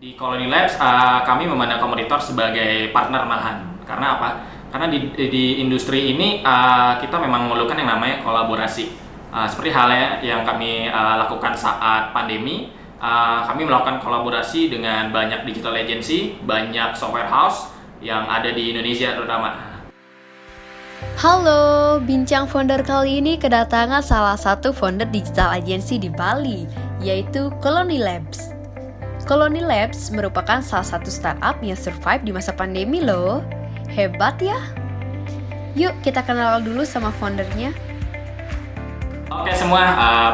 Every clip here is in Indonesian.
Di Colony Labs, kami memandang kompetitor sebagai partner malahan. Karena apa? Karena di industri ini kita memang memerlukan yang namanya kolaborasi. Seperti halnya yang kami lakukan saat pandemi, kami melakukan kolaborasi dengan banyak digital agency, banyak software house yang ada di Indonesia terutama. Halo, bincang founder kali ini kedatangan salah satu founder digital agency di Bali, yaitu Colony Labs. Colony Labs merupakan salah satu startup yang survive di masa pandemi loh. Hebat ya. Yuk kita kenal dulu sama foundernya. Oke semua,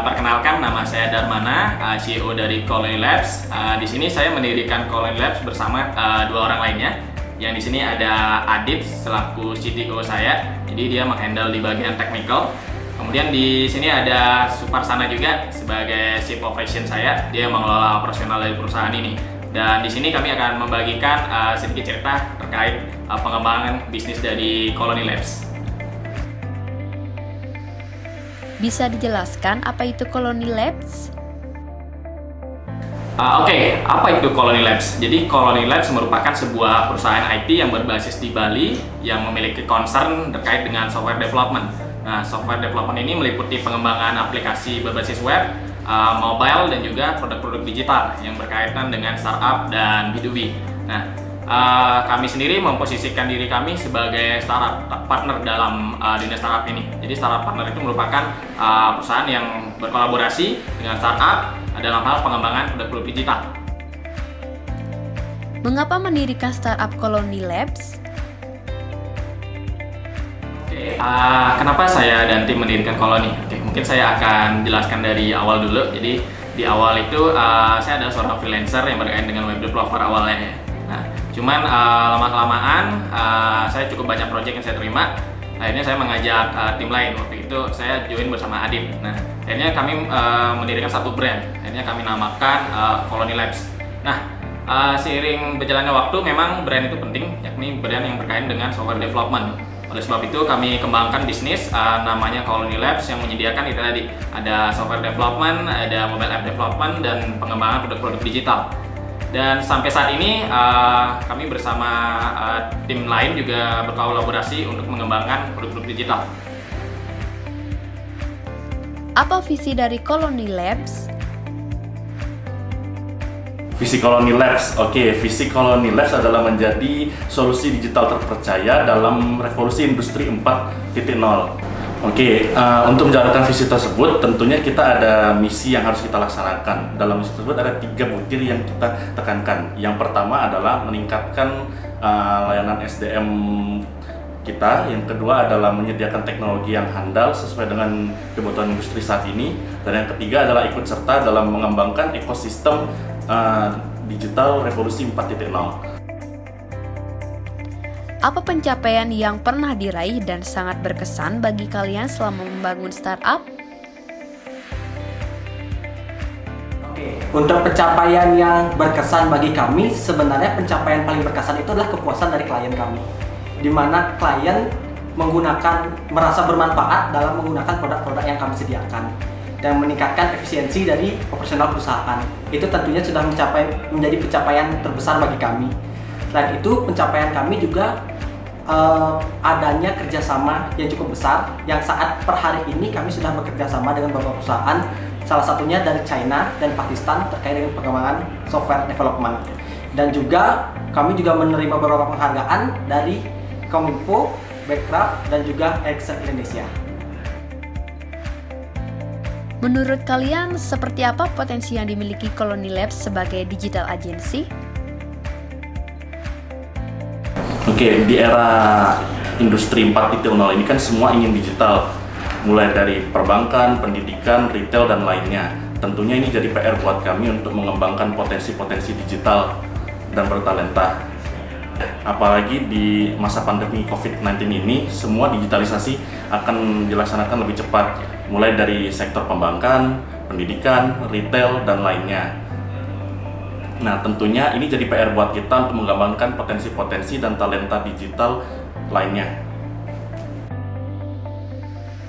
perkenalkan nama saya Darmana, CEO dari Colony Labs. Di sini saya mendirikan Colony Labs bersama dua orang lainnya. Yang di sini ada Adit selaku CTO saya, jadi dia menghandle di bagian technical. Kemudian di sini ada Suparsana juga sebagai Chief Operation saya, dia mengelola operasional dari perusahaan ini. Dan di sini kami akan membagikan sedikit cerita terkait pengembangan bisnis dari Colony Labs. Bisa dijelaskan apa itu Colony Labs? Oke, apa itu Colony Labs? Jadi Colony Labs merupakan sebuah perusahaan IT yang berbasis di Bali yang memiliki concern terkait dengan software development. Nah, software development ini meliputi pengembangan aplikasi berbasis web, mobile, dan juga produk-produk digital yang berkaitan dengan startup dan B2B. Nah, kami sendiri memposisikan diri kami sebagai startup partner dalam dunia startup ini. Jadi startup partner itu merupakan perusahaan yang berkolaborasi dengan startup dalam hal pengembangan produk-produk digital. Mengapa mendirikan startup Colony Labs? Oke, kenapa saya dan tim mendirikan Colony? Oke, mungkin saya akan jelaskan dari awal dulu. Jadi di awal itu saya adalah seorang freelancer yang berkaitan dengan web developer awalnya. Nah, cuman lama-kelamaan saya cukup banyak project yang saya terima. Akhirnya saya mengajak tim lain. Waktu itu saya join bersama Adit. Nah, akhirnya kami mendirikan satu brand. Akhirnya kami namakan Colony Labs. Nah, seiring berjalannya waktu memang brand itu penting, yakni brand yang berkaitan dengan software development. Oleh sebab itu kami kembangkan bisnis namanya Colony Labs yang menyediakan itu tadi ada software development, ada mobile app development, dan pengembangan produk-produk digital. Dan sampai saat ini kami bersama tim lain juga berkolaborasi untuk mengembangkan produk-produk digital. Apa visi dari Colony Labs? Visi Colony Labs, visi Colony Labs adalah menjadi solusi digital terpercaya dalam revolusi industri 4.0. Untuk menjalankan visi tersebut, tentunya kita ada misi yang harus kita laksanakan. Dalam misi tersebut ada 3 butir yang kita tekankan. Yang pertama adalah meningkatkan layanan SDM kita. Yang kedua adalah menyediakan teknologi yang handal sesuai dengan kebutuhan industri saat ini. Dan yang ketiga adalah ikut serta dalam mengembangkan ekosistem digital revolusi 4.0. Apa pencapaian yang pernah diraih dan sangat berkesan bagi kalian selama membangun startup? Untuk pencapaian yang berkesan bagi kami, sebenarnya pencapaian paling berkesan itu adalah kepuasan dari klien kami, di mana klien merasa bermanfaat dalam menggunakan produk-produk yang kami sediakan dan meningkatkan efisiensi dari operasional perusahaan. Itu tentunya sudah menjadi pencapaian terbesar bagi kami. Selain itu, pencapaian kami juga adanya kerjasama yang cukup besar, yang saat per hari ini kami sudah bekerja sama dengan beberapa perusahaan, salah satunya dari China dan Pakistan terkait dengan pengembangan software development. Dan juga kami juga menerima beberapa penghargaan dari Kominfo, Backcraft, dan juga Ericsson Indonesia. Menurut kalian, seperti apa potensi yang dimiliki Colony Labs sebagai digital agency? Di era industri 4.0 ini kan semua ingin digital, mulai dari perbankan, pendidikan, retail, dan lainnya. Tentunya ini jadi PR buat kami untuk mengembangkan potensi-potensi digital dan bertalenta. Apalagi di masa pandemi COVID-19 ini, semua digitalisasi akan dilaksanakan lebih cepat, mulai dari sektor perbankan, pendidikan, retail, dan lainnya. Nah, tentunya ini jadi PR buat kita untuk mengembangkan potensi-potensi dan talenta digital lainnya.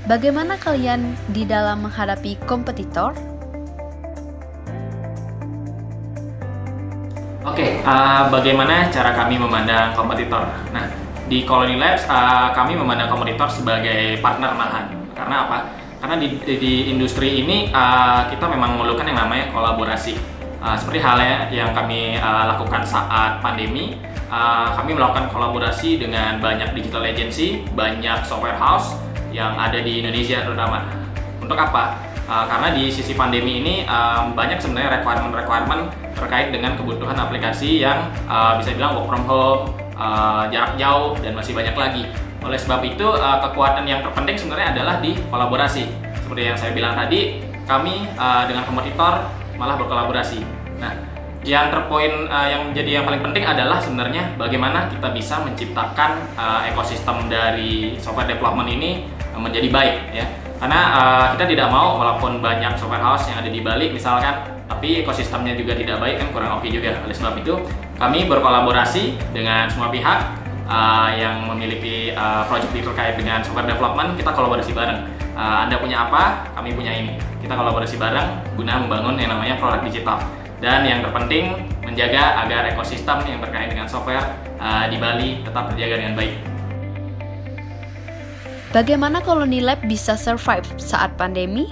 Bagaimana kalian di dalam menghadapi kompetitor? Oke, bagaimana cara kami memandang kompetitor? Nah, di Colony Labs kami memandang kompetitor sebagai partner malahan. Karena apa? Karena di industri ini kita memang memerlukan yang namanya kolaborasi. Seperti halnya yang kami lakukan saat pandemi, kami melakukan kolaborasi dengan banyak digital agency, banyak software house yang ada di Indonesia terutama. Untuk apa? Karena di sisi pandemi ini banyak sebenarnya requirement terkait dengan kebutuhan aplikasi yang bisa bilang work from home, jarak jauh, dan masih banyak lagi. Oleh sebab itu kekuatan yang terpenting sebenarnya adalah di kolaborasi. Seperti yang saya bilang tadi, kami dengan kompetitor malah berkolaborasi. Nah, yang menjadi yang paling penting adalah sebenarnya bagaimana kita bisa menciptakan ekosistem dari software development ini menjadi baik ya. Karena kita tidak mau walaupun banyak software house yang ada di Bali misalkan, tapi ekosistemnya juga tidak baik kan kurang oke juga. Oleh sebab itu kami berkolaborasi dengan semua pihak yang memiliki project terkait dengan software development. Kita kolaborasi bareng. Anda punya apa, kami punya ini. Kita kolaborasi bareng guna membangun yang namanya produk digital. Dan yang terpenting menjaga agar ekosistem yang terkait dengan software di Bali tetap terjaga dengan baik. Bagaimana Colony Lab bisa survive saat pandemi?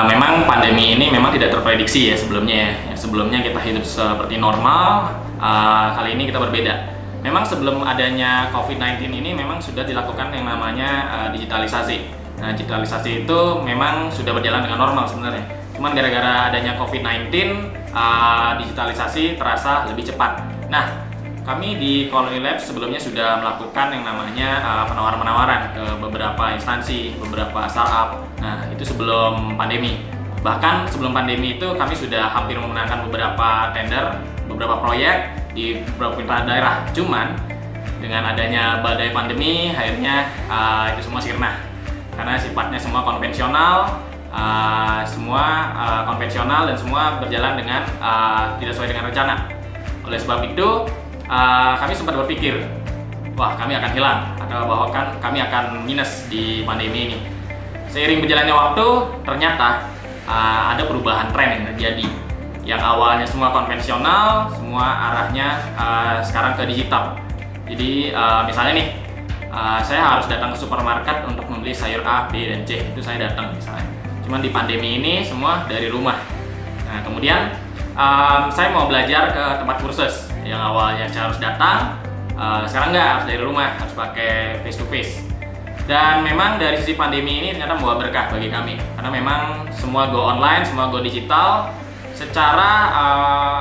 Memang pandemi ini memang tidak terprediksi ya sebelumnya ya. Sebelumnya kita hidup seperti normal, kali ini kita berbeda. Memang sebelum adanya COVID-19 ini memang sudah dilakukan yang namanya digitalisasi. Nah, digitalisasi itu memang sudah berjalan dengan normal sebenarnya. Cuman gara-gara adanya COVID-19, digitalisasi terasa lebih cepat. Nah, kami di Colony Labs sebelumnya sudah melakukan yang namanya penawaran-penawaran ke beberapa instansi, beberapa startup. Nah, itu sebelum pandemi. Bahkan sebelum pandemi itu kami sudah hampir memenangkan beberapa tender, beberapa proyek di beberapa daerah. Cuman dengan adanya badai pandemi, akhirnya itu semua sirna. Karena sifatnya semua konvensional, konvensional dan semua berjalan dengan tidak sesuai dengan rencana. Oleh sebab itu kami sempat berpikir, wah kami akan hilang atau bahwa kami akan minus di pandemi ini. Seiring berjalannya waktu, ternyata ada perubahan tren yang terjadi. Yang awalnya semua konvensional, semua arahnya sekarang ke digital. Jadi misalnya nih, saya harus datang ke supermarket untuk membeli sayur A, B, dan C. Itu saya datang misalnya. Cuman di pandemi ini semua dari rumah. Nah kemudian saya mau belajar ke tempat kursus. Yang awalnya saya harus datang, sekarang nggak, harus dari rumah, harus pakai face to face. Dan memang dari sisi pandemi ini ternyata membawa berkah bagi kami, karena memang semua go online, semua go digital. Secara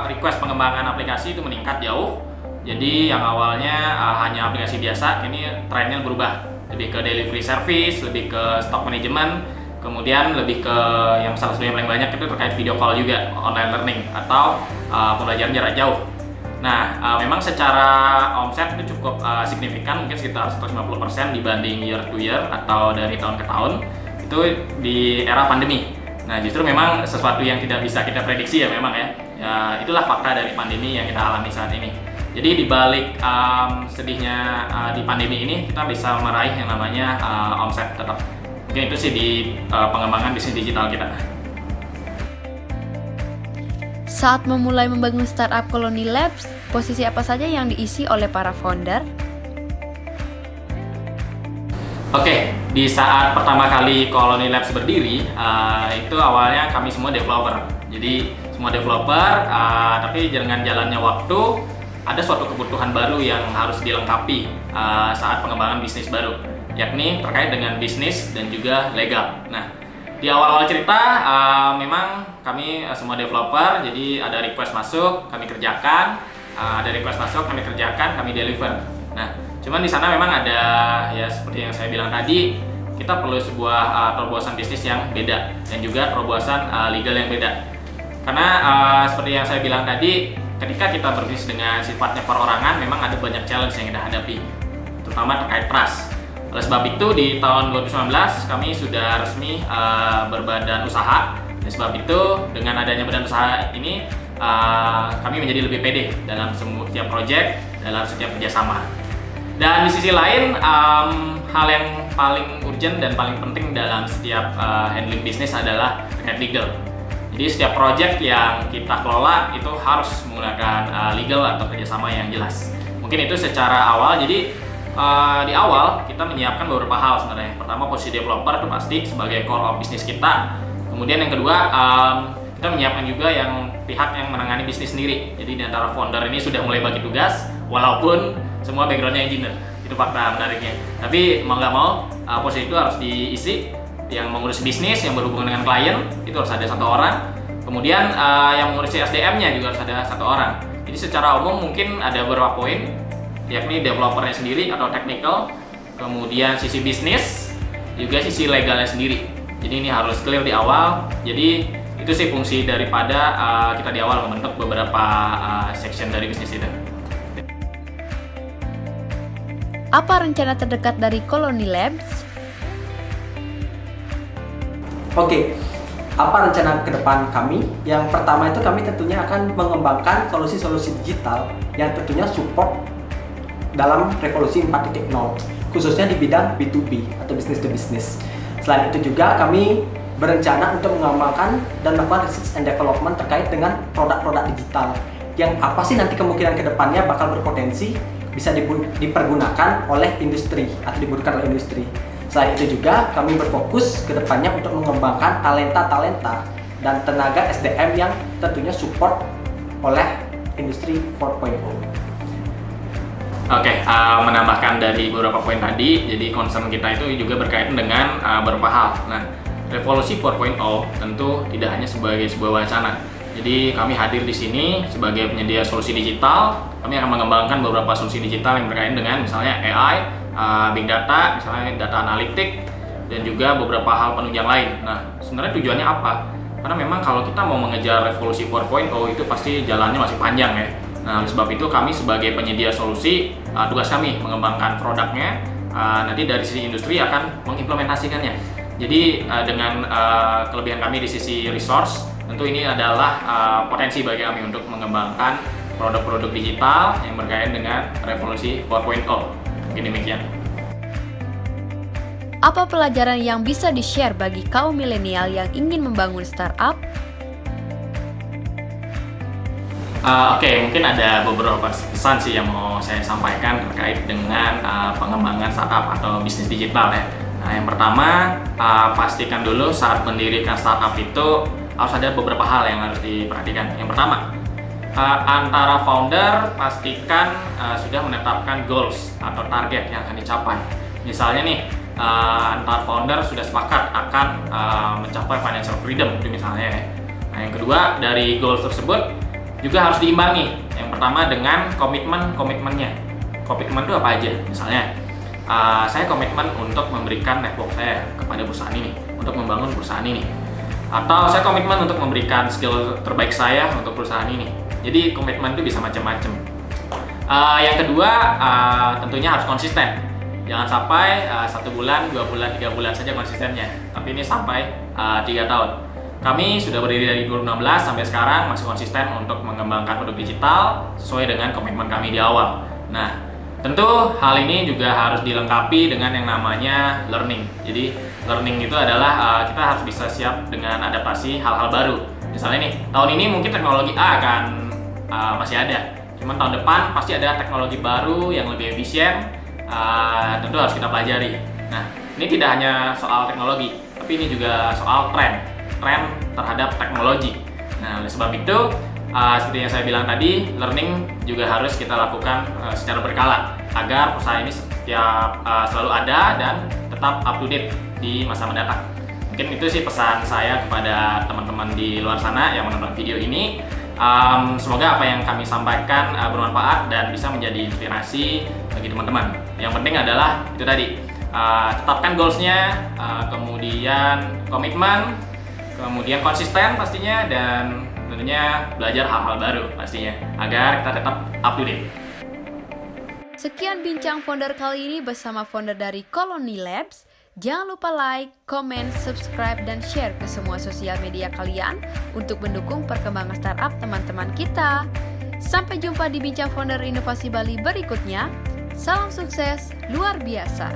request pengembangan aplikasi itu meningkat jauh. Jadi yang awalnya hanya aplikasi biasa, kini trennya berubah, lebih ke delivery service, lebih ke stock management, kemudian lebih ke yang salah satu yang paling banyak itu terkait video call juga, online learning atau pembelajaran jarak jauh. Nah, memang secara omset itu cukup signifikan, mungkin sekitar 150% dibanding year to year atau dari tahun ke tahun, itu di era pandemi. Nah, justru memang sesuatu yang tidak bisa kita prediksi ya memang ya. Itulah fakta dari pandemi yang kita alami saat ini. Jadi di balik sedihnya di pandemi ini, kita bisa meraih yang namanya omset tetap. Mungkin itu sih di pengembangan bisnis digital kita. Saat memulai membangun startup Colony Labs, posisi apa saja yang diisi oleh para founder? Oke, di saat pertama kali Colony Labs berdiri, itu awalnya kami semua developer. Jadi semua developer, tapi dengan jalannya waktu, ada suatu kebutuhan baru yang harus dilengkapi saat pengembangan bisnis baru, yakni terkait dengan bisnis dan juga legal. Nah, di awal-awal cerita memang kami semua developer, jadi ada request masuk, kami kerjakan, ada request masuk, kami kerjakan, kami deliver. Nah, cuman di sana memang ada ya seperti yang saya bilang tadi, kita perlu sebuah terobosan bisnis yang beda dan juga terobosan legal yang beda. Karena seperti yang saya bilang tadi, ketika kita berbisnis dengan sifatnya perorangan, memang ada banyak challenge yang kita hadapi, terutama terkait trust. Oleh sebab itu di tahun 2019 kami sudah resmi berbadan usaha. Oleh sebab itu dengan adanya badan usaha ini kami menjadi lebih pede dalam setiap proyek, dalam setiap kerjasama. Dan di sisi lain hal yang paling urgent dan paling penting dalam setiap handling bisnis adalah terkait legal. Jadi setiap project yang kita kelola itu harus menggunakan legal atau kerjasama yang jelas. Mungkin itu secara awal. Jadi di awal kita menyiapkan beberapa hal sebenarnya. Pertama, posisi developer itu pasti sebagai core of bisnis kita. Kemudian yang kedua, kita menyiapkan juga yang pihak yang menangani bisnis sendiri. Jadi di antara founder ini sudah mulai bagi tugas, walaupun semua backgroundnya engineer. Itu fakta menariknya. Tapi mau nggak mau, posisi itu harus diisi. Yang mengurus bisnis, yang berhubungan dengan klien, itu harus ada 1 orang. Kemudian yang mengurusi SDM-nya juga harus ada 1 orang. Jadi secara umum mungkin ada beberapa poin, yakni developernya sendiri atau technical, kemudian sisi bisnis, juga sisi legalnya sendiri. Jadi ini harus clear di awal. Jadi itu sih fungsi daripada kita di awal membentuk beberapa section dari bisnis itu. Apa rencana terdekat dari Colony Labs? Oke, apa rencana ke depan kami? Yang pertama itu kami tentunya akan mengembangkan solusi-solusi digital yang tentunya support dalam revolusi 4.0, khususnya di bidang B2B atau business to business. Selain itu juga kami berencana untuk mengembangkan dan melakukan research and development terkait dengan produk-produk digital yang apa sih nanti kemungkinan ke depannya bakal berpotensi bisa dipergunakan oleh industri atau dibutuhkan oleh industri. Selain itu juga kami berfokus ke depannya untuk mengembangkan talenta-talenta dan tenaga SDM yang tentunya support oleh industri 4.0. Oke, menambahkan dari beberapa poin tadi, jadi concern kita itu juga berkaitan dengan beberapa hal. Nah, revolusi 4.0 tentu tidak hanya sebagai sebuah wacana. Jadi kami hadir di sini sebagai penyedia solusi digital. Kami akan mengembangkan beberapa solusi digital yang berkaitan dengan misalnya AI, big data, misalnya data analitik, dan juga beberapa hal penunjang lain. Nah, sebenarnya tujuannya apa? Karena memang kalau kita mau mengejar revolusi 4.0 itu pasti jalannya masih panjang ya. Nah, oleh sebab itu kami sebagai penyedia solusi, tugas kami mengembangkan produknya, nanti dari sisi industri akan mengimplementasikannya. Jadi dengan kelebihan kami di sisi resource, tentu ini adalah potensi bagi kami untuk mengembangkan produk-produk digital yang berkaitan dengan revolusi 4.0. Mungkin demikian. Apa pelajaran yang bisa di-share bagi kaum milenial yang ingin membangun startup? Oke, mungkin ada beberapa pesan sih yang mau saya sampaikan terkait dengan pengembangan startup atau bisnis digital ya. Nah, yang pertama, pastikan dulu saat mendirikan startup itu harus ada beberapa hal yang harus diperhatikan. Yang pertama, antara founder pastikan sudah menetapkan goals atau target yang akan dicapai. Misalnya nih, antar founder sudah sepakat akan mencapai financial freedom itu misalnya ya. Nah, yang kedua, dari goals tersebut juga harus diimbangi. Yang pertama dengan komitmennya. Komitmen itu apa aja? Misalnya, saya komitmen untuk memberikan network saya kepada perusahaan ini, untuk membangun perusahaan ini. Atau saya komitmen untuk memberikan skill terbaik saya untuk perusahaan ini. Jadi komitmen itu bisa macam-macam. Yang kedua, tentunya harus konsisten. Jangan sampai 1 bulan, 2 bulan, 3 bulan saja konsistennya. Tapi ini sampai 3 tahun. Kami sudah berdiri dari 2016 sampai sekarang masih konsisten untuk mengembangkan produk digital sesuai dengan komitmen kami di awal. Nah, tentu hal ini juga harus dilengkapi dengan yang namanya learning. Jadi learning itu adalah kita harus bisa siap dengan adaptasi hal-hal baru. Misalnya nih, tahun ini mungkin teknologi A akan masih ada, cuman tahun depan pasti ada teknologi baru yang lebih efisien, tentu harus kita pelajari. Nah, ini tidak hanya soal teknologi, tapi ini juga soal tren terhadap teknologi. Nah, oleh sebab itu, seperti yang saya bilang tadi, learning juga harus kita lakukan secara berkala agar perusahaan ini setiap selalu ada dan tetap up to date di masa mendatang. Mungkin itu sih pesan saya kepada teman-teman di luar sana yang menonton video ini. Semoga apa yang kami sampaikan bermanfaat dan bisa menjadi inspirasi bagi teman-teman. Yang penting adalah itu tadi, tetapkan goals-nya, kemudian komitmen, kemudian konsisten pastinya, dan tentunya belajar hal-hal baru pastinya agar kita tetap up to date. Sekian bincang founder kali ini bersama founder dari Colony Labs. Jangan lupa like, comment, subscribe, dan share ke semua sosial media kalian untuk mendukung perkembangan startup teman-teman kita. Sampai jumpa di Bincang Founder Inovasi Bali berikutnya. Salam sukses luar biasa.